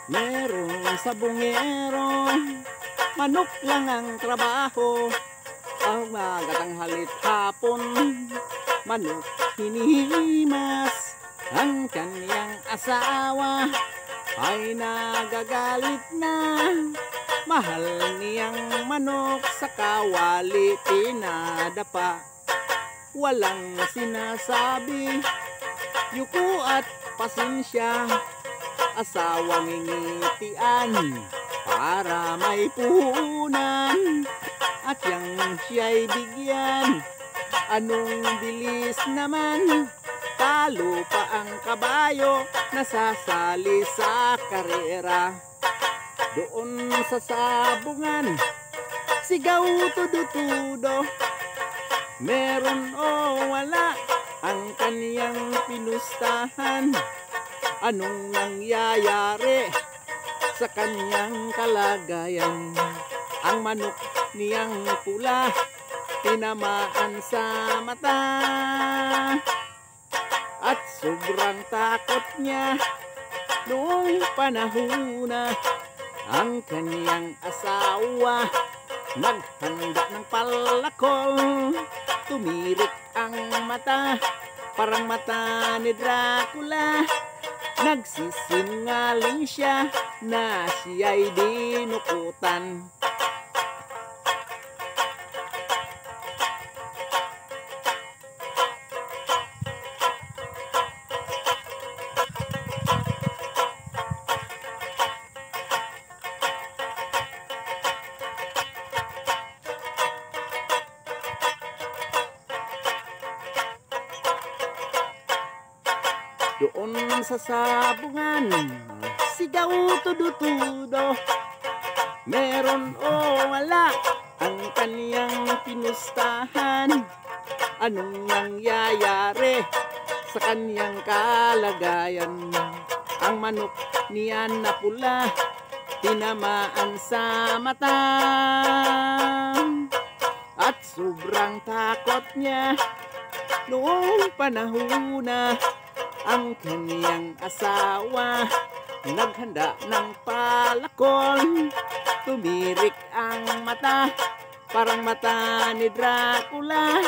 Merong sabungero, manok lang ang trabaho. Ang magatang halit hapon, manok hinihimas. Ang kaniyang asawa ay nagagalit na. Mahal niyang manok sa kawali pinadapa. Walang sinasabi, yuko at pasensya. Asawang ngingitian para may puhunan, at yang siya'y bigyan. Anong bilis naman, talo pa ang kabayo nasasali sa karera. Doon sa sabungan, sigaw tudo-tudo. Meron o wala ang kaniyang pinustahan. Anong nangyayari sa kanyang kalagayan? Ang manok niyang pula, tinamaan sa mata. At sobrang takot niya noong panahon na ang kaniyang asawa naghanda ng palakol. Tumirik ang mata, parang mata ni Dracula. Nagsisinungaling siya na siya'y dinukutan. Doon sa sabungan, sigaw tudo-tudo. Meron o wala ang kaniyang pinustahan. Anong nangyayari sa kaniyang kalagayan? Ang manok niyan na pula, tinamaan sa mata. At sobrang takot niya noong panahon na ang kaniyang asawa naghanda ng palakol. Tumirik ang mata, parang mata ni Dracula.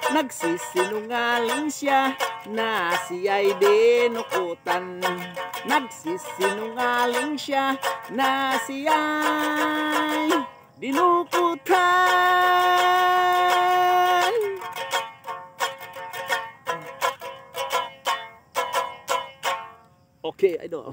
Nagsisinungaling siya na siya'y dinukutan. Nagsisinungaling siya na siya'y dinukutan. Okay, idol.